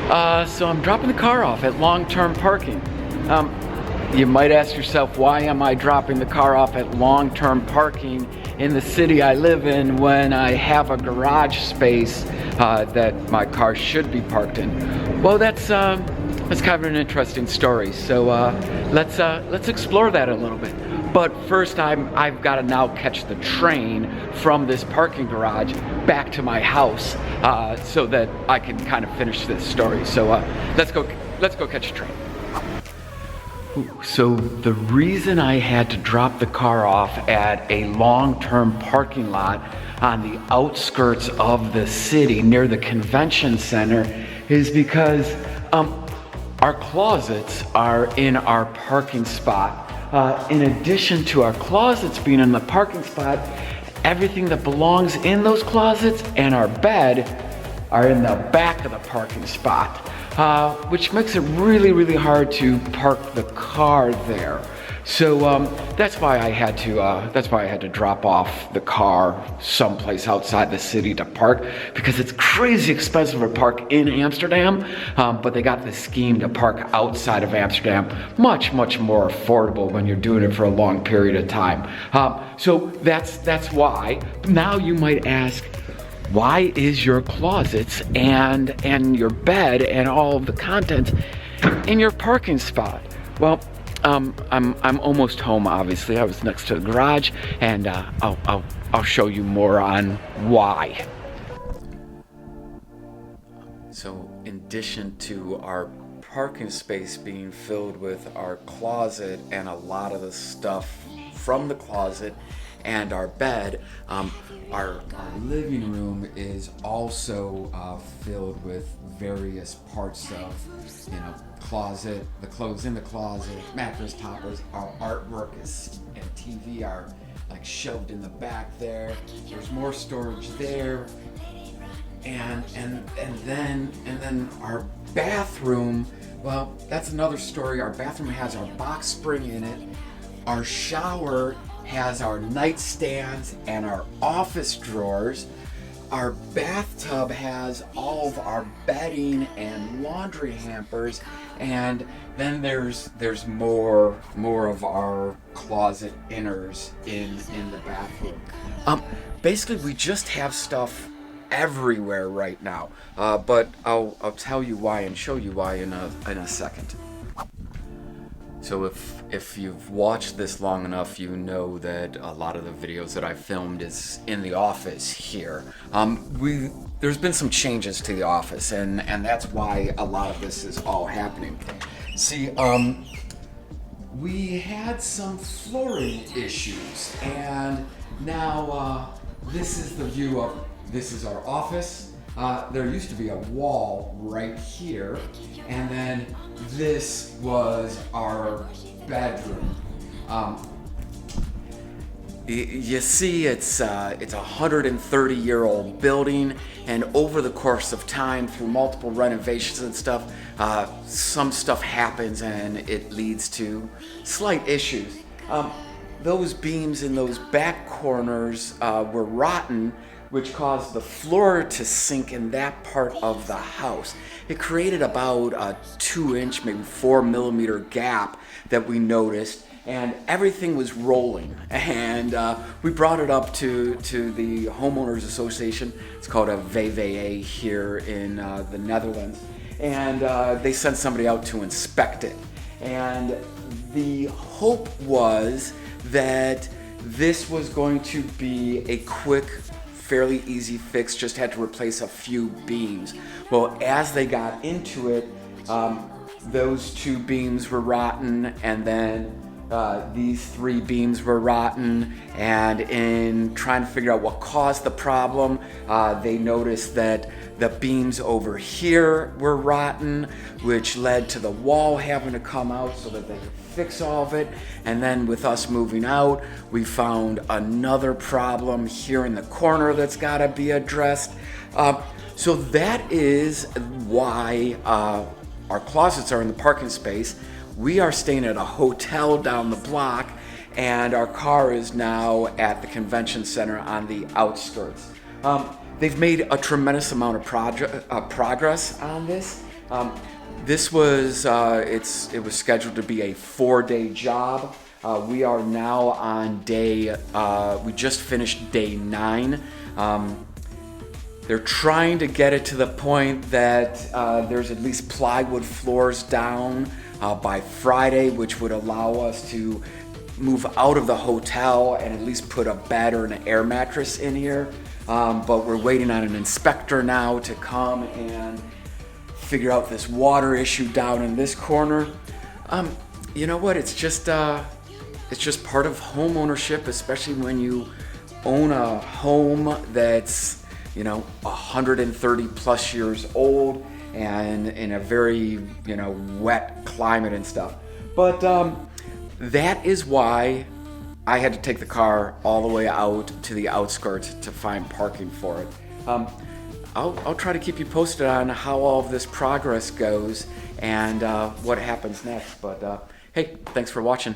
So I'm dropping the car off at long-term parking. You might ask yourself, why am I dropping the car off at long-term parking in the city I live in when I have a garage space that my car should be parked in? Well, that's kind of an interesting story. So let's explore that a little bit. But first, I've got to now catch the train from this parking garage back to my house so that I can kind of finish this story. So let's go catch a train. So the reason I had to drop the car off at a long-term parking lot on the outskirts of the city near the convention center is because our closets are in our parking spot. In addition to our closets being in the parking spot, everything that belongs in those closets and our bed are in the back of the parking spot, which makes it really, really hard to park the car there. So that's why I had to drop off the car someplace outside the city to park, because it's crazy expensive to park in Amsterdam, but they got this scheme to park outside of Amsterdam, much more affordable when you're doing it for a long period of time. So that's why. Now you might ask, why is your closets and your bed and all of the contents in your parking spot? Well, I'm almost home. Obviously, I was next to the garage, and I'll show you more on why. So, in addition to our parking space being filled with our closet and a lot of the stuff from the closet and our bed, our living room is also filled with various parts of, closet, the clothes in the closet, mattress toppers, our artwork and TV are like shoved in the back there. There's more storage there, and then our bathroom. Well, that's another story. Our bathroom has our box spring in it. Our shower has our nightstands and our office drawers. Our bathtub has all of our bedding and laundry hampers, and then there's more of our closet inners in the bathroom. Basically, we just have stuff everywhere right now, but I'll tell you why and show you why in a second. So if you've watched this long enough, you know that a lot of the videos that I filmed is in the office here. There's been some changes to the office, and that's why a lot of this is all happening. See, we had some flooring issues, and now this is the view of, this is our office. There used to be a wall right here, and then this was our bedroom. You see, it's a 130-year-old building, and over the course of time, through multiple renovations and stuff, some stuff happens and it leads to slight issues. Those beams in those back corners were rotten, which caused the floor to sink in that part of the house. It created about a 2-inch, maybe 4-millimeter gap that we noticed, and everything was rolling. And we brought it up to the Homeowners Association. It's called a VVA here in the Netherlands. And they sent somebody out to inspect it. And the hope was that this was going to be a quick, fairly easy fix, just had to replace a few beams. Well, as they got into it, those 2 beams were rotten, and then these 3 beams were rotten, and in trying to figure out what caused the problem, they noticed that the beams over here were rotten, which led to the wall having to come out so that they could fix all of it. And then with us moving out, we found another problem here in the corner that's got to be addressed. So that is why our closets are in the parking space. We are staying at a hotel down the block, and our car is now at the convention center on the outskirts. They've made a tremendous amount of progress on this, This was it was scheduled to be a 4-day job. We are now on we just finished day 9. They're trying to get it to the point that there's at least plywood floors down by Friday, which would allow us to move out of the hotel and at least put a bed or an air mattress in here. But we're waiting on an inspector now to come and figure out this water issue down in this corner. You know what? It's just part of home ownership, especially when you own a home that's 130 plus years old and in a very wet climate and stuff. But that is why I had to take the car all the way out to the outskirts to find parking for it. I'll try to keep you posted on how all of this progress goes and what happens next. But hey, thanks for watching.